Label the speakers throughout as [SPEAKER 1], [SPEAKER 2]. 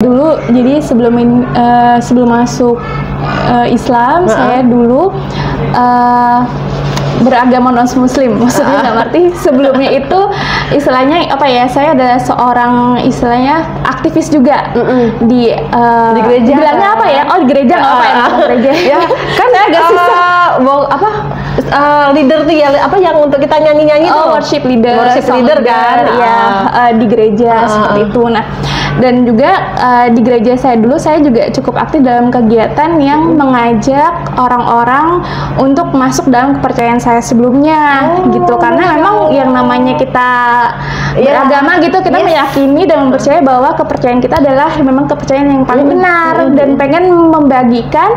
[SPEAKER 1] dulu jadi sebelum masuk Islam, saya dulu beragama non-muslim, maksudnya nggak ngerti. Sebelumnya itu istilahnya apa ya, saya adalah seorang istilahnya aktivis juga di
[SPEAKER 2] gereja.
[SPEAKER 1] Bilangnya apa ya? Oh, di gereja nggak apa ya? Gereja.
[SPEAKER 2] Ya, kan saya agak susah. Leader tuh ya, apa yang untuk kita nyanyi-nyanyi tuh?
[SPEAKER 1] Worship leader
[SPEAKER 2] kan?
[SPEAKER 1] Ya, di gereja seperti itu. Nah, dan juga di gereja saya dulu saya juga cukup aktif dalam kegiatan yang mengajak orang-orang untuk masuk dalam kepercayaan saya sebelumnya gitu, karena memang yang namanya kita beragama gitu, kita meyakini dan percaya bahwa kepercayaan kita adalah memang kepercayaan yang paling benar, dan pengen membagikan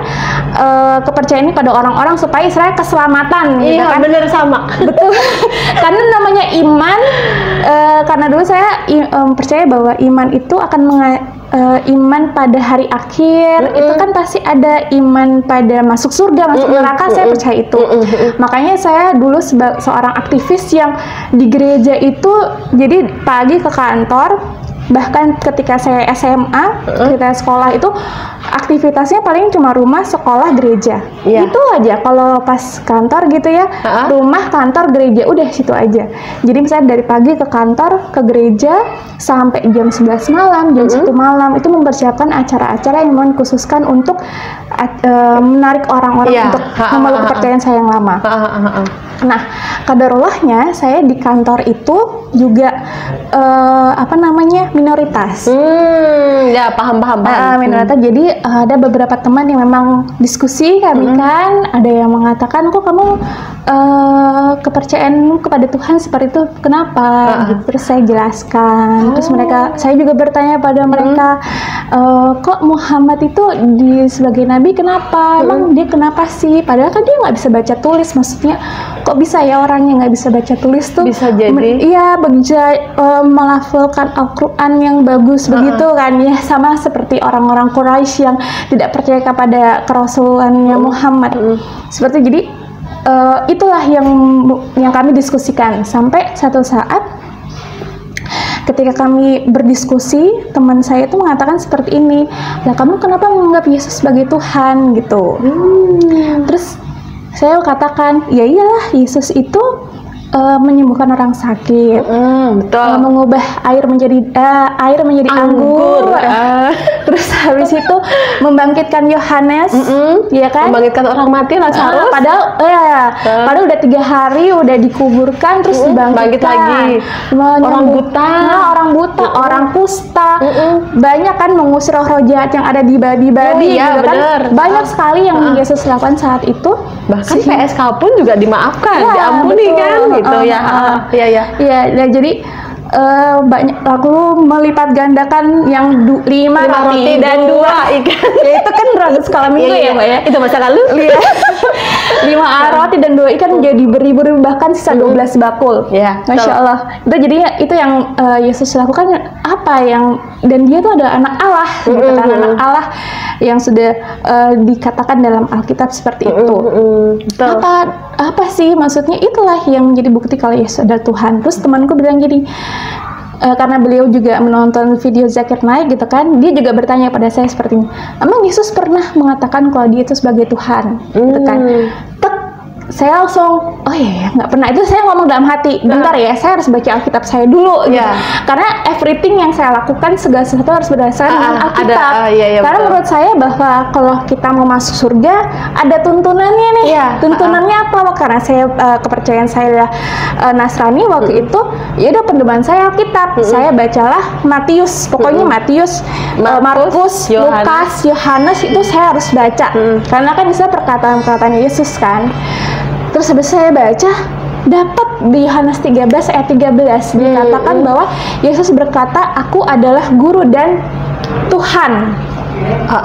[SPEAKER 1] kepercayaan ini pada orang-orang supaya saya keselamatan gitu kan.
[SPEAKER 2] Bener sama.
[SPEAKER 1] Betul. Karena namanya iman, karena dulu saya percaya bahwa iman itu akan iman pada hari akhir, itu kan pasti ada iman pada masuk surga, masuk neraka, saya percaya itu. Makanya saya dulu seorang aktivis yang di gereja itu, jadi pagi ke kantor, bahkan ketika saya SMA, ketika sekolah itu aktivitasnya paling cuma rumah, sekolah, gereja. Itu aja. Kalau pas kantor gitu ya, rumah, kantor, gereja, udah situ aja. Jadi misalnya dari pagi ke kantor, ke gereja sampai jam 11 malam, jam 1 malam itu mempersiapkan acara-acara yang memang khususkan untuk menarik orang-orang untuk memeluk kepercayaan saya yang lama. Nah, kadarulahnya saya di kantor itu juga minoritas.
[SPEAKER 2] Ya, paham.
[SPEAKER 1] Minoritas. Jadi ada beberapa teman yang memang diskusi kami kan, ada yang mengatakan, kok kamu kepercayaanmu kepada Tuhan seperti itu, kenapa? Gitu. Terus saya jelaskan. Terus saya juga bertanya pada mereka, kok Muhammad itu sebagai nabi kenapa? Emang dia kenapa sih? Padahal kan dia nggak bisa baca tulis, maksudnya kok bisa ya orang yang nggak bisa baca tulis tuh
[SPEAKER 2] bisa jadi
[SPEAKER 1] melafalkan Al-Quran yang bagus begitu kan ya, sama seperti orang-orang Quraisy yang tidak percaya kepada kerasulannya Muhammad. Seperti jadi itulah yang kami diskusikan sampai satu saat ketika kami berdiskusi, teman saya itu mengatakan seperti ini, "Lah kamu kenapa menganggap Yesus sebagai Tuhan?" gitu. Terus saya katakan, ya iyalah, Yesus itu menyembuhkan orang sakit, mengubah air menjadi anggur. Terus habis itu membangkitkan Yohanes, ya kan?
[SPEAKER 2] Membangkitkan orang mati, Lazarus.
[SPEAKER 1] Padahal udah 3 hari udah dikuburkan, terus dibangkit lagi.
[SPEAKER 2] Orang buta,
[SPEAKER 1] orang kusta, banyak kan mengusir roh jahat yang ada di babi-babi, gitu kan? Banyak sekali yang Yesus lakukan saat itu.
[SPEAKER 2] Bahkan PSK pun juga dimaafkan, diampuni, betul. Kan? Gitu
[SPEAKER 1] Nah, jadi banyak aku melipat gandakan yang 5 roti dan 2 ikan. Ya itu kan rambut skala minggu ya, Mbak ya.
[SPEAKER 2] Itu masa lalu.
[SPEAKER 1] 5 roti dan 2 ikan menjadi beribu-ribu, bahkan sisa 12 bakul. Masya Allah. Itu jadinya itu yang Yesus lakukan, dan dia tuh adalah anak Allah, anak Allah yang sudah dikatakan dalam Alkitab seperti itu. Apa sih maksudnya? Itulah yang menjadi bukti kalau Yesus adalah Tuhan. Terus temanku bilang gini, karena beliau juga menonton video Zakir Naik gitu kan, dia juga bertanya pada saya seperti ini, emang Yesus pernah mengatakan kalau dia itu sebagai Tuhan? Gitu kan. Saya langsung, oh iya, nggak pernah. Itu saya ngomong dalam hati, bentar ya, saya harus baca Alkitab saya dulu gitu. Karena everything yang saya lakukan, segala sesuatu harus berdasarkan dengan Alkitab. Karena menurut saya bahwa kalau kita mau masuk surga, ada tuntunannya nih. Tuntunannya apa? Karena saya kepercayaan saya Nasrani waktu itu, ya udah pedoman saya Alkitab. Saya bacalah Matius, pokoknya Matius, Markus, Lukas, Yohanes itu saya harus baca. Karena kan bisa perkataan-perkataan Yesus kan. Terus habis saya baca, dapat di Yohanes 13 ayat 13 dikatakan bahwa Yesus berkata, aku adalah guru dan Tuhan.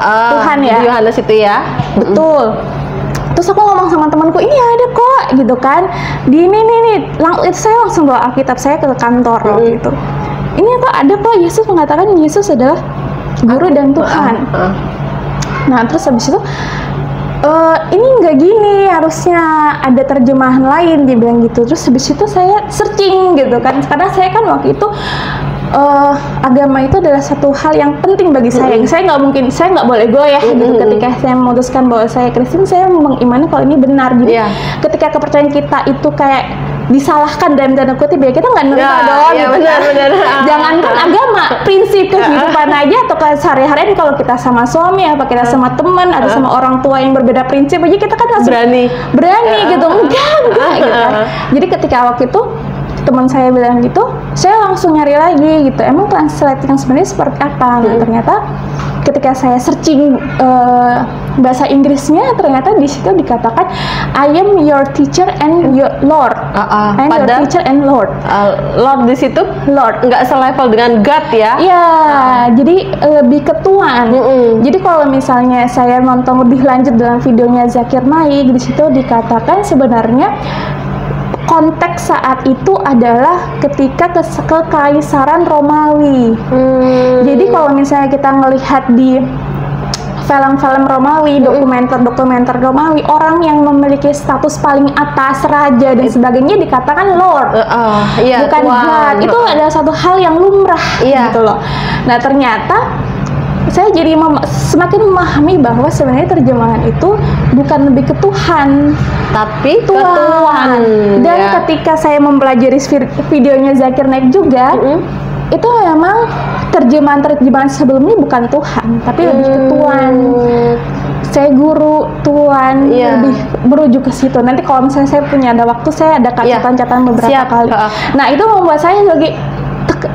[SPEAKER 1] Tuhan ya.
[SPEAKER 2] Di Yohanes itu ya.
[SPEAKER 1] Betul. Terus aku ngomong sama temanku, ini ada kok gitu kan. Di ini itu saya langsung bawa Alkitab saya ke kantor gitu. Ini kok ada kok, Yesus mengatakan Yesus adalah guru dan Tuhan. Nah, terus habis itu ini nggak gini, harusnya ada terjemahan lain, dia bilang gitu. Terus habis itu saya searching gitu kan, karena saya kan waktu itu agama itu adalah satu hal yang penting bagi saya. Saya nggak boleh goyah gitu ketika saya memutuskan bahwa saya Kristen. Saya mengimani kalau ini benar. Jadi ketika kepercayaan kita itu kayak disalahkan dalam tanda kutip, ya kita nggak nerima dong.
[SPEAKER 2] Iya, benar.
[SPEAKER 1] Jangankan agama, prinsip kehidupan aja atau sehari-hari kalau kita sama suami, apa kita sama teman atau sama orang tua yang berbeda prinsip aja kita kan langsung berani gitu. Enggak gitu. Jadi ketika waktu itu teman saya bilang gitu, saya langsung nyari lagi gitu, emang translate yang sebenarnya seperti apa. Nah, ternyata ketika saya searching bahasa Inggrisnya, ternyata di situ dikatakan I am your teacher and your Lord. I am your teacher and Lord.
[SPEAKER 2] Lord di situ Lord, nggak selevel dengan God ya?
[SPEAKER 1] Iya, jadi lebih ke Tuhan. Jadi kalau misalnya saya nonton lebih lanjut dalam videonya Zakir Naik, di situ dikatakan sebenarnya konteks saat itu adalah ketika kekaisaran Romawi. Jadi kalau misalnya kita ngelihat di film-film Romawi, dokumenter Romawi, orang yang memiliki status paling atas, raja dan sebagainya dikatakan Lord, bukan God. Itu adalah satu hal yang lumrah gitu loh. Nah, ternyata saya jadi semakin memahami bahwa sebenarnya terjemahan itu bukan lebih ke Tuhan, tapi Tuhan. Dan ketika saya mempelajari videonya Zakir Naik juga, itu memang terjemahan sebelumnya bukan Tuhan, tapi lebih ke Tuhan. Saya guru Tuhan, lebih merujuk ke situ. Nanti kalau misalnya saya punya ada waktu, saya ada catatan beberapa kali. Nah, itu membuat saya lagi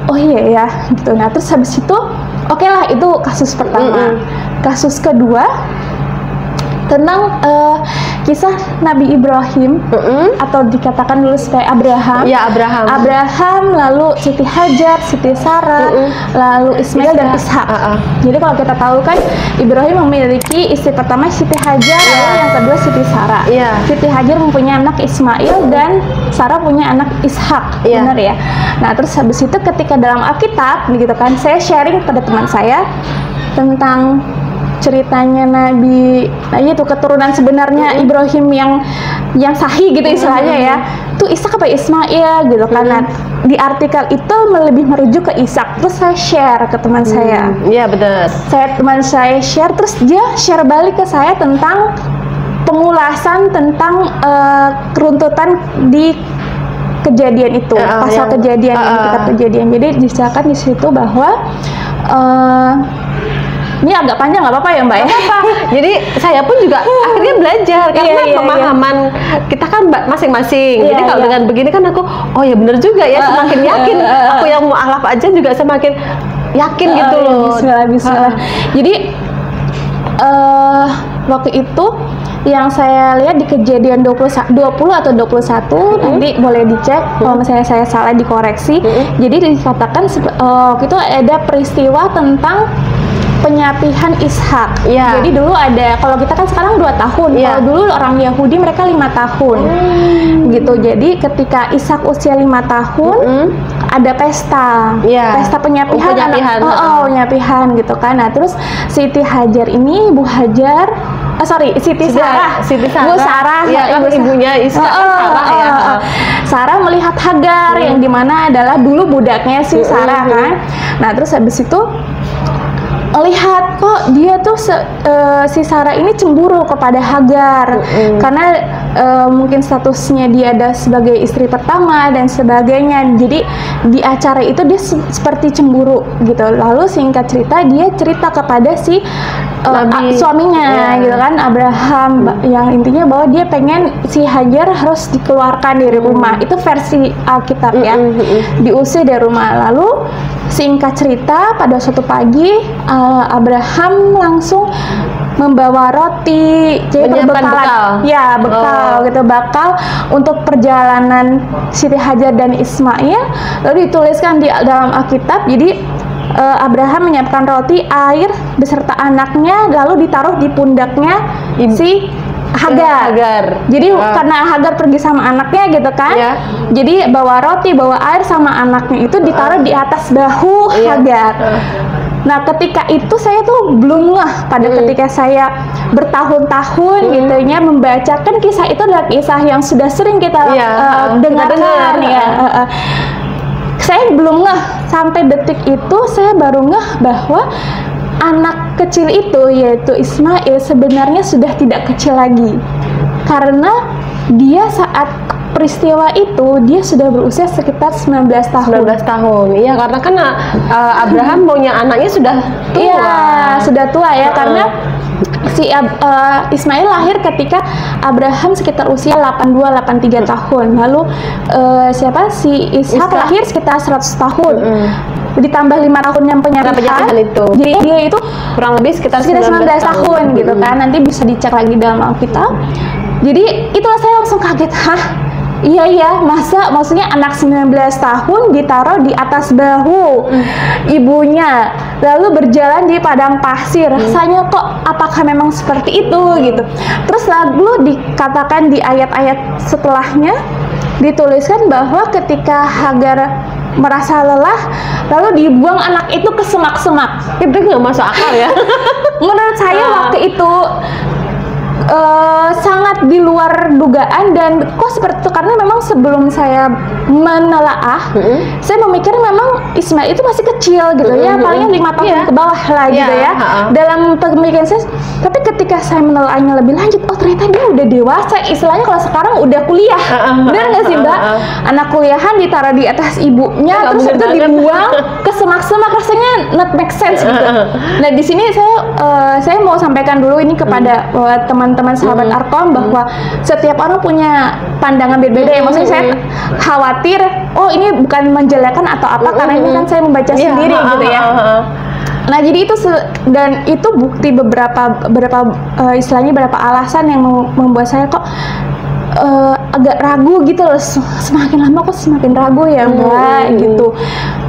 [SPEAKER 1] oh iya ya gitu. Nah, terus habis itu oke lah, itu kasus pertama. Kasus kedua tentang kisah Nabi Ibrahim, atau dikatakan dulu sebagai Abraham. Abraham, lalu Siti Hajar, Siti Sarah, lalu Ismail dan Ishak. Jadi kalau kita tahu kan Ibrahim memiliki istri pertama Siti Hajar, lalu yang kedua Siti Sarah. Siti Hajar mempunyai anak Ismail dan Sarah punya anak Ishak. Benar ya? Nah, terus habis itu ketika dalam Alkitab gitu kan, saya sharing pada teman saya tentang ceritanya Nabi, itu keturunan sebenarnya Ibrahim yang sahih gitu istilahnya ya, tuh Ishak apa Ismail gitu kan. Nah, di artikel itu lebih merujuk ke Ishak. Terus saya share ke teman saya.
[SPEAKER 2] Iya benar.
[SPEAKER 1] Teman saya share, terus dia share balik ke saya tentang pengulasan tentang keruntutan di kejadian itu, pasal kejadian yang kitab kejadian. Jadi diceritakan di situ bahwa ini agak panjang, nggak apa-apa ya Mbak ya?
[SPEAKER 2] Jadi saya pun juga akhirnya belajar karena pemahaman kita kan masing-masing. Jadi kalau dengan begini kan aku, oh ya bener juga ya, semakin yakin. Aku yang mu'alaf aja juga semakin yakin gitu loh.
[SPEAKER 1] Bismillah. Jadi waktu itu yang saya lihat di kejadian 20 atau 21, nanti boleh dicek kalau misalnya saya salah dikoreksi. Jadi dikatakan waktu itu ada peristiwa tentang penyapihan Ishak. Jadi dulu ada, kalau kita kan sekarang 2 tahun, kalau dulu orang Yahudi mereka 5 tahun gitu. Jadi ketika Ishak usia 5 tahun ada pesta penyapihan, penyapihan gitu kan. Nah, terus Siti Hajar ini, Bu Hajar, Siti Sarah, Bu Sarah,
[SPEAKER 2] ibunya Ishak,
[SPEAKER 1] Sarah melihat Hagar yang dimana adalah dulu budaknya si Sarah kan. Nah, terus habis itu lihat kok dia tuh si Sarah ini cemburu kepada Hagar karena mungkin statusnya dia ada sebagai istri pertama dan sebagainya. Jadi di acara itu dia seperti cemburu gitu. Lalu singkat cerita dia cerita kepada si suaminya gitu kan, Abraham, yang intinya bahwa dia pengen si Hajar harus dikeluarkan dari rumah. Itu versi Alkitab ya, diusir dari rumah. Lalu singkat cerita pada suatu pagi Abraham langsung membawa roti, jadi bekal gitu, bakal untuk perjalanan Siti Hajar dan Ismail. Lalu dituliskan di dalam Alkitab. Jadi Abraham menyiapkan roti, air beserta anaknya, lalu ditaruh di pundaknya si Hagar. Jadi karena Hagar pergi sama anaknya gitu kan, jadi bawa roti, bawa air sama anaknya itu ditaruh di atas bahu Hagar. Nah, ketika itu saya tuh belum pada ketika saya bertahun-tahun gitu ya membacakan kisah itu, adalah kisah yang sudah sering kita dengarkan ya. Saya belum sampai detik itu saya baru ngeh bahwa anak kecil itu, yaitu Ismail, sebenarnya sudah tidak kecil lagi, karena dia saat peristiwa itu dia sudah berusia sekitar 19 tahun.
[SPEAKER 2] 19 tahun. Iya, karena kan Abraham maunya anaknya sudah tua.
[SPEAKER 1] Iya, sudah tua ya, karena si Ismail lahir ketika Abraham sekitar usia 82-83 tahun. Lalu si Ishak lahir sekitar 100 tahun. Ditambah 5 tahun yang penyerahan itu. Jadi dia itu
[SPEAKER 2] kurang lebih sekitar
[SPEAKER 1] 19 tahun gitu kan. Nanti bisa dicek lagi dalam Alkitab. Jadi itulah saya langsung kaget, hah? Iya, maksudnya anak 19 tahun ditaruh di atas bahu ibunya, lalu berjalan di padang pasir. Rasanya kok apakah memang seperti itu gitu. Terus lalu dikatakan di ayat-ayat setelahnya dituliskan bahwa ketika Hagar merasa lelah, lalu dibuang anak itu ke semak-semak.
[SPEAKER 2] Itu nggak masuk akal ya.
[SPEAKER 1] Menurut saya waktu itu sangat di luar dugaan, dan kok seperti itu, karena memang sebelum saya menelaah, saya memikir memang Ismail itu masih kecil gitu ya, palingnya 5 tahun ke bawah lah gitu ya, dalam pemikiran saya. Tapi ketika saya menelaahnya lebih lanjut, oh ternyata dia udah dewasa, istilahnya kalau sekarang udah kuliah. Benar nggak sih Mbak? Anak kuliahan ditaruh di atas ibunya, terus itu dibuang ke semak-semak, rasanya not make sense gitu. Nah di sini saya mau sampaikan dulu ini kepada teman-teman sahabat Arkom, bahwa setiap orang punya pandangan berbeda ya. Maksudnya saya khawatir, oh ini bukan menjelekan atau apa, karena ini kan saya membaca sendiri gitu ya. Nah jadi itu dan itu bukti beberapa istilahnya beberapa alasan yang membuat saya kok agak ragu gitu loh. Semakin lama kok semakin ragu ya Mbak gitu.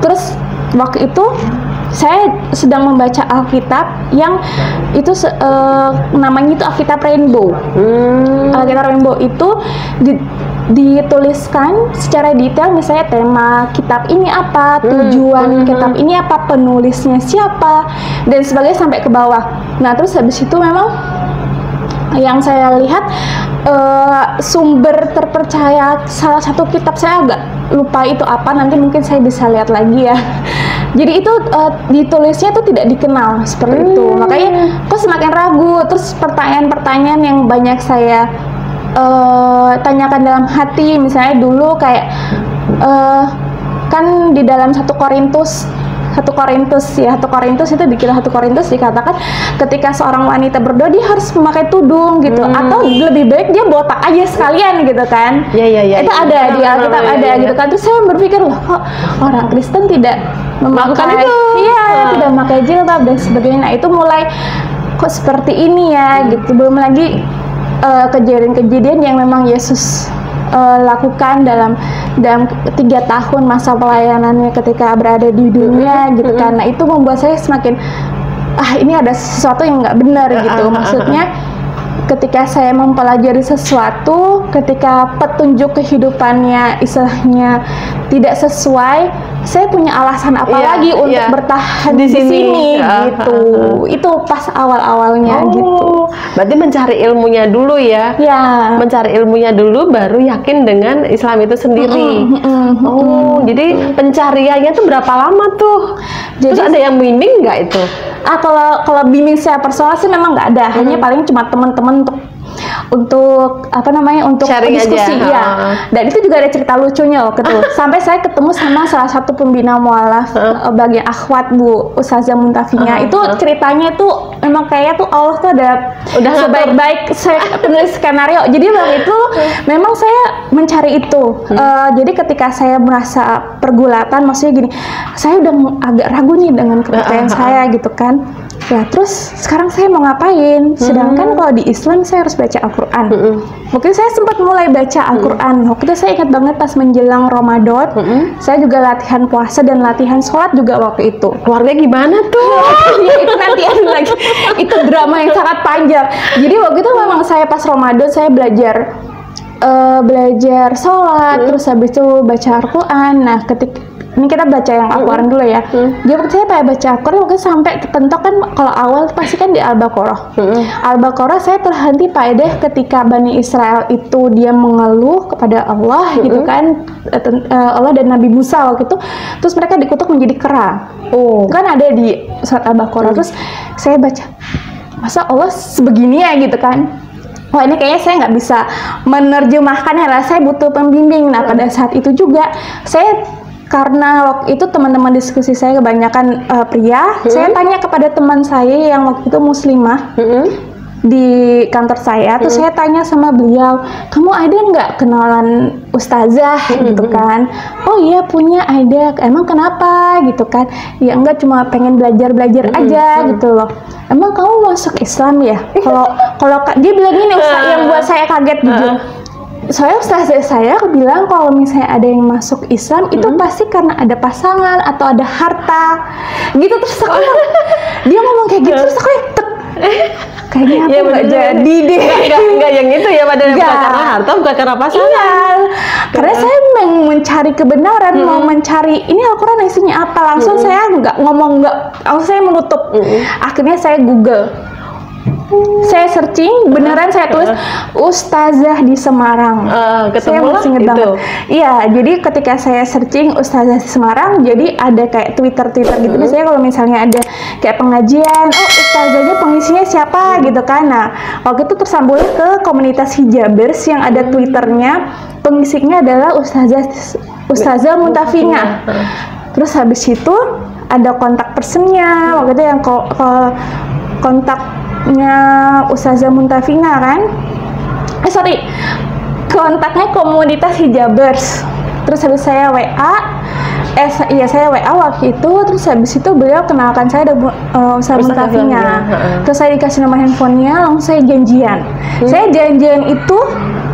[SPEAKER 1] Terus waktu itu saya sedang membaca Alkitab yang itu namanya itu Alkitab Rainbow. Alkitab Rainbow itu dituliskan secara detail, misalnya tema kitab ini apa, tujuan kitab ini apa, penulisnya siapa, dan sebagainya sampai ke bawah. Nah terus habis itu memang yang saya lihat sumber terpercaya salah satu kitab, saya agak lupa itu apa, nanti mungkin saya bisa lihat lagi ya. Jadi itu ditulisnya itu tidak dikenal seperti itu, makanya kok semakin ragu. Terus pertanyaan-pertanyaan yang banyak saya tanyakan dalam hati, misalnya dulu kayak kan di dalam 1 Korintus itu di kitab 1 Korintus dikatakan ketika seorang wanita berdoa dia harus memakai tudung gitu, atau lebih baik dia botak aja sekalian gitu kan. Itu ada di Alkitab ada gitu kan. Terus saya berpikir, loh kok orang Kristen tidak memakai itu, tidak memakai jilbab dan sebagainya. Nah itu mulai kok seperti ini ya gitu. Belum lagi kejadian-kejadian yang memang Yesus lakukan dalam 3 tahun masa pelayanannya ketika berada di dunia gitu kan. Nah itu membuat saya semakin ini ada sesuatu yang nggak benar gitu. Maksudnya ketika saya mempelajari sesuatu, ketika petunjuk kehidupannya istilahnya tidak sesuai, saya punya alasan apa lagi untuk bertahan di sini gitu. Itu pas awal-awalnya gitu.
[SPEAKER 2] Berarti mencari ilmunya dulu ya. Mencari ilmunya dulu baru yakin dengan Islam itu sendiri. Jadi pencariannya tuh berapa lama tuh? Terus ada yang bimbing nggak itu?
[SPEAKER 1] Kalau bimbing saya personal sih memang nggak ada. Hanya paling cuma teman-teman untuk diskusi ya. Dan itu juga ada cerita lucunya waktu itu. Sampai saya ketemu sama salah satu pembina mualaf bagian akhwat Bu Ustazah Muntafinya. Itu ceritanya itu memang kayak tuh Allah tuh udah sebaik-baik penulis skenario. Jadi waktu itu memang saya mencari itu. Jadi ketika saya merasa pergulatan, maksudnya gini, saya udah agak ragu nih dengan kepercayaan saya gitu kan. Ya terus sekarang saya mau ngapain? Sedangkan kalau di Islam saya harus baca Al-Quran. Mungkin saya sempat mulai baca Al-Quran. Waktu itu saya ingat banget pas menjelang Ramadan, saya juga latihan puasa dan latihan sholat juga waktu itu.
[SPEAKER 2] Keluarga gimana tuh?
[SPEAKER 1] Ya itu nanti ada lagi. Itu drama yang sangat panjang. Jadi waktu itu memang saya pas Ramadan saya belajar belajar sholat, terus habis itu baca Al-Quran. Nah, ini kita baca yang Al-Quran dulu ya. Jadi waktu saya baca Al-Quran waktu sampai kepentok kan, kalau awal pasti kan di Al-Baqarah. Al-Baqarah saya terhenti pada ketika Bani Israel itu dia mengeluh kepada Allah gitu kan, Allah dan Nabi Musa waktu itu, terus mereka dikutuk menjadi kera. Kan ada di surat Al-Baqarah. Terus saya baca, masa Allah sebegini ya gitu kan. Wah, ini kayaknya saya nggak bisa menerjemahkannya lah, saya butuh pembimbing. Nah, pada saat itu juga saya, karena waktu itu teman-teman diskusi saya kebanyakan pria, saya tanya kepada teman saya yang waktu itu muslimah di kantor saya, terus saya tanya sama beliau, kamu ada nggak kenalan ustazah gitu kan? Oh iya punya, ada. Emang kenapa gitu kan? Ya enggak, cuma pengen belajar aja gitu loh. Emang kamu masuk Islam ya? Kalau dia bilang gini, Ustaz, yang buat saya kaget jujur. Ustazah saya bilang kalau misalnya ada yang masuk Islam itu pasti karena ada pasangan atau ada harta gitu. Terus aku dia ngomong kayak gitu, terus aku kayaknya aku nggak jadi deh.
[SPEAKER 2] Nggak yang itu ya, padahal bukan karena harta, bukan karena pasangan. Iya,
[SPEAKER 1] karena saya mau mencari kebenaran, mau mencari ini Al-Quran isinya apa. Langsung saya langsung saya menutup. Akhirnya saya Google. Saya searching, beneran saya tulis ustazah di Semarang. Saya masih ingat banget. Iya, jadi ketika saya searching ustazah di Semarang, jadi ada kayak Twitter gitu. Biasanya kalau misalnya ada kayak pengajian, oh ustazahnya pengisinya siapa gitu kan. Nah, waktu itu tersambung ke komunitas hijabers yang ada Twitternya, pengisinya adalah Ustazah Muntafina. Terus habis itu ada kontak personnya, waktu itu yang kontaknya Ustazah Muntafina kan, kontaknya komunitas hijabers. Terus habis saya WA, saya WA waktu itu. Terus habis itu beliau kenalkan saya ada Ustazah Muntafina. Terus saya dikasih nomor handphonenya, langsung saya janjian. Saya janjian itu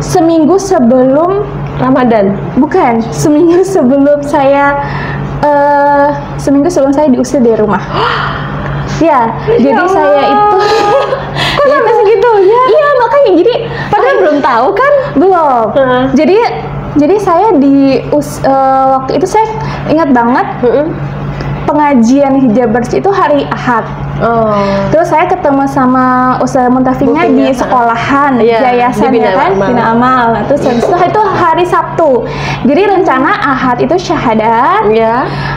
[SPEAKER 1] seminggu sebelum
[SPEAKER 2] Ramadan. Bukan,
[SPEAKER 1] seminggu sebelum saya diusir dari rumah. Ya, jadi saya itu
[SPEAKER 2] kok sampai segitunya?
[SPEAKER 1] Iya, makanya jadi
[SPEAKER 2] padahal belum tahu kan?
[SPEAKER 1] Belum. Jadi saya waktu itu saya ingat banget pengajian hijabers itu hari Ahad. Terus saya ketemu sama Ustazah Muntafina di sekolahan, yayasan ya kan, Bina Amal. Terus itu hari Sabtu. Jadi rencana Ahad itu syahadat.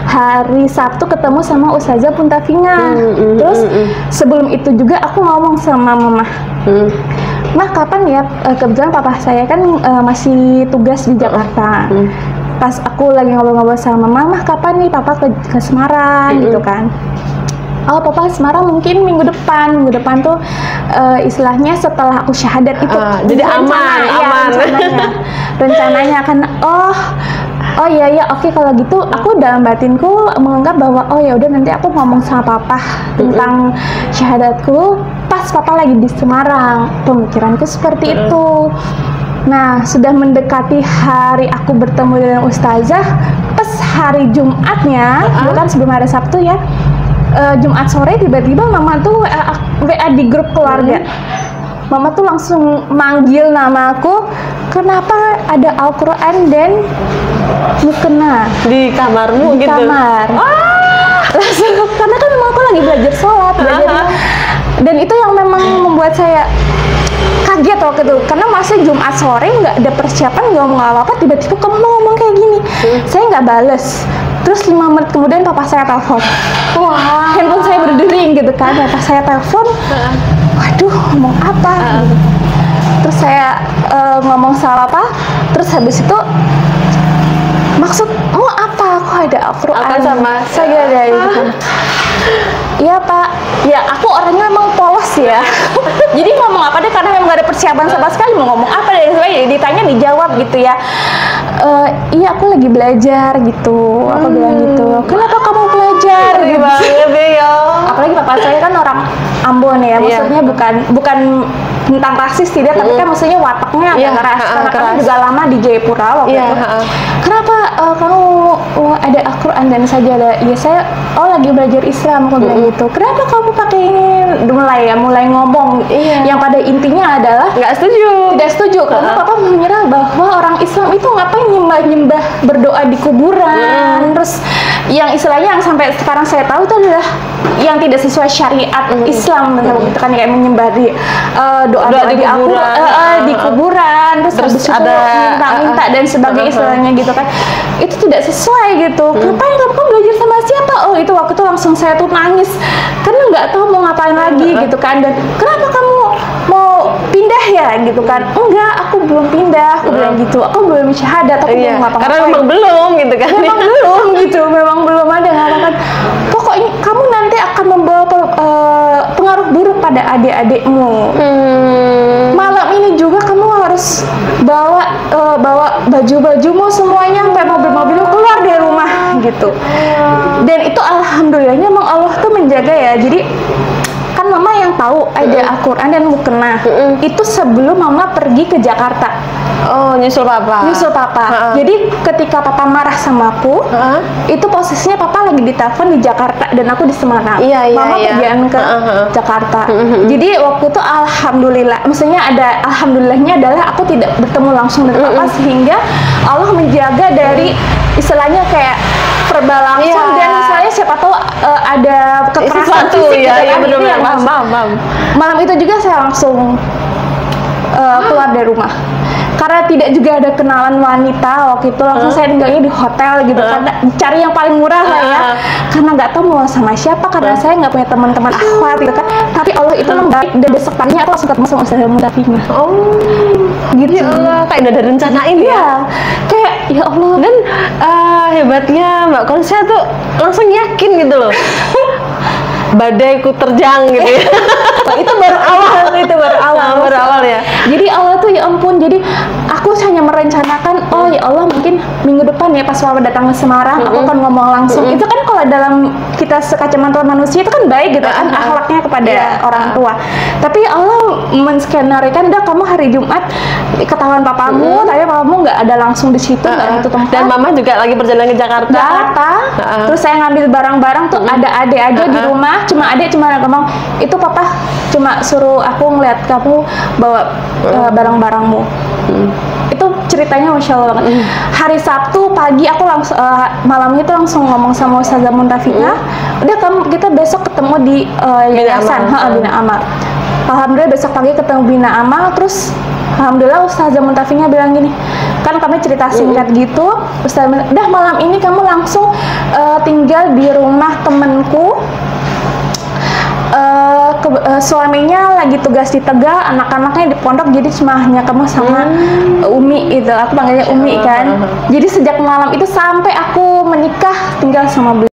[SPEAKER 1] Hari Sabtu ketemu sama Ustazah Muntafina. Terus sebelum itu juga aku ngomong sama Mama. Mah, kapan ya? Kebetulan papa saya kan masih tugas di Jakarta. Pas aku lagi ngobrol-ngobrol sama Mama, kapan nih papa ke Semarang gitu kan? Oh, papa Semarang mungkin minggu depan tuh istilahnya setelah aku syahadat itu.
[SPEAKER 2] Jadi aman.
[SPEAKER 1] Rencananya kan oh iya oke, kalau gitu aku dalam batinku menganggap bahwa oh ya udah nanti aku ngomong sama papa tentang syahadatku pas papa lagi di Semarang. Pemikiranku seperti itu. Nah, sudah mendekati hari aku bertemu dengan ustazah, pas hari Jumatnya, bukan sebelum hari Sabtu ya, Jumat sore tiba-tiba Mama tuh WA di grup keluarga. Mama tuh langsung manggil nama aku, kenapa ada Al-Quran dan mukena
[SPEAKER 2] di kamarmu
[SPEAKER 1] di
[SPEAKER 2] gitu?
[SPEAKER 1] Kamar. Langsung, karena kan memang aku lagi belajar sholat, dan itu yang memang membuat saya kaget waktu itu, karena masih Jumat sore nggak ada persiapan, nggak ngomong apa-apa, tiba-tiba kamu ngomong kayak gini. Saya nggak bales. Terus 5 menit kemudian papa saya telepon. Wah, handphone saya berdering gitu kan. Papa saya telepon. Waduh, ngomong apa? Gitu. Terus saya ngomong salah apa? Terus habis itu maksudmu apa? Kok ada Al-Quran?
[SPEAKER 2] Apa sama
[SPEAKER 1] saya ada gitu. Iya Pak, ya aku orangnya memang polos ya. Jadi ngomong apa deh, karena memang gak ada persiapan sama sekali, mau ngomong apa deh, jadi ditanya dijawab gitu ya. Iya aku lagi belajar gitu, aku bilang gitu. Kenapa kamu belajar? Gitu. Apalagi papa saya kan orang Ambon ya, maksudnya bukan tentang rasis tidak, tapi kan maksudnya wataknya agak keras. Karena kami juga lama di Jayapura waktu itu. Kenapa kamu ada Al-Quran dan sajadah? Ya saya lagi belajar Islam, aku bilang gitu. Kenapa kamu pakai ini mulai ngomong. Yang pada intinya adalah tidak setuju karena papa mengira bahwa orang Islam itu ngapain nyembah berdoa di kuburan. Terus yang istilahnya yang sampai sekarang saya tahu itu adalah yang tidak sesuai syariat Islam, gitu kan, kayak menyembah di doa-doa di kuburan, terus ada minta dan sebagainya istilahnya gitu kan. Itu tidak sesuai gitu. Ngapain kamu belajar sama siapa? Oh, itu waktu itu langsung saya tuh nangis karena nggak tahu mau ngapain lagi gitu kan. Dan kenapa kamu mau pindah ya gitu kan? Enggak, aku belum pindah, aku bilang gitu. Aku belum syahadat, aku belum ngapa-ngapain.
[SPEAKER 2] Karena memang belum gitu kan.
[SPEAKER 1] Memang belum gitu, memang belum ada ngatakan. Pokoknya kamu nanti akan membawa pengaruh buruk pada adik-adikmu. Malam ini juga kamu harus bawa baju-bajumu semuanya sampai mobil-mobilmu keluar dari rumah gitu. Dan itu alhamdulillahnya memang Allah tuh menjaga ya. Jadi kan mama yang tahu ada Al-Quran dan mukena itu sebelum mama pergi ke Jakarta.
[SPEAKER 2] Oh, nyusul papa.
[SPEAKER 1] Jadi ketika papa marah sama aku, itu posisinya papa lagi ditelepon di Jakarta dan aku di Semarang. Mama pergian ke Jakarta. Jadi waktu itu alhamdulillah, maksudnya ada alhamdulillahnya adalah aku tidak bertemu langsung dengan papa sehingga Allah menjaga dari istilahnya kayak verbal langsung dan misalnya siapa tahu ada kekerasan fisik gitu kan. Malam itu juga saya langsung keluar dari rumah karena tidak juga ada kenalan wanita waktu itu. Langsung saya tinggalnya di hotel gitu karena cari yang paling murah lah ya, karena nggak tahu mau sama siapa, karena saya nggak punya teman-teman akhwat gitu kan. Tapi Allah itu baik, dan besok paginya aku langsung ketemu sama Ustazah Muntafina. Gitu
[SPEAKER 2] ya Allah, kayak udah ada rencanain ya.
[SPEAKER 1] Kayak ya Allah.
[SPEAKER 2] Dan hebatnya Mbak Konsia tuh langsung yakin gitu loh. Badaiku terjang gitu ya.
[SPEAKER 1] Itu baru awal
[SPEAKER 2] ya.
[SPEAKER 1] Jadi Allah tuh ya ampun, jadi aku hanya merencanakan, oh ya Allah mungkin minggu depan ya pas Papa datang ke Semarang aku akan ngomong langsung. Itu kan kalau dalam kita sekacamata manusia itu kan baik gitu kan akhlaknya kepada orang tua. Tapi Allah menskenarikan, udah kamu hari Jumat ketahuan papamu, tapi papamu nggak ada langsung di situ, nggak itu tempat.
[SPEAKER 2] Dan mama juga lagi perjalanan ke Jakarta.
[SPEAKER 1] Terus saya ngambil barang-barang tuh ada adek aja di rumah. Cuma ngomong, itu papa cuma suruh aku ngeliat kamu bawa barang-barangmu. Itu ceritanya Masya Allah banget. Hari Sabtu pagi aku langsung malamnya itu langsung ngomong sama Ustazah Muntafina, udah kita besok ketemu di yayasan Bina Amal. Alhamdulillah besok pagi ketemu Bina Amal. Terus alhamdulillah Ustazah Muntafina bilang gini, kan kami cerita singkat gitu, Ustazah bilang, udah malam ini kamu langsung tinggal di rumah temenku. Suaminya lagi tugas di Tegal, anak-anaknya di pondok, jadi cuma hanya kamu sama Umi itu. Aku panggilnya Umi kan. Jadi sejak malam itu sampai aku menikah tinggal sama beliau.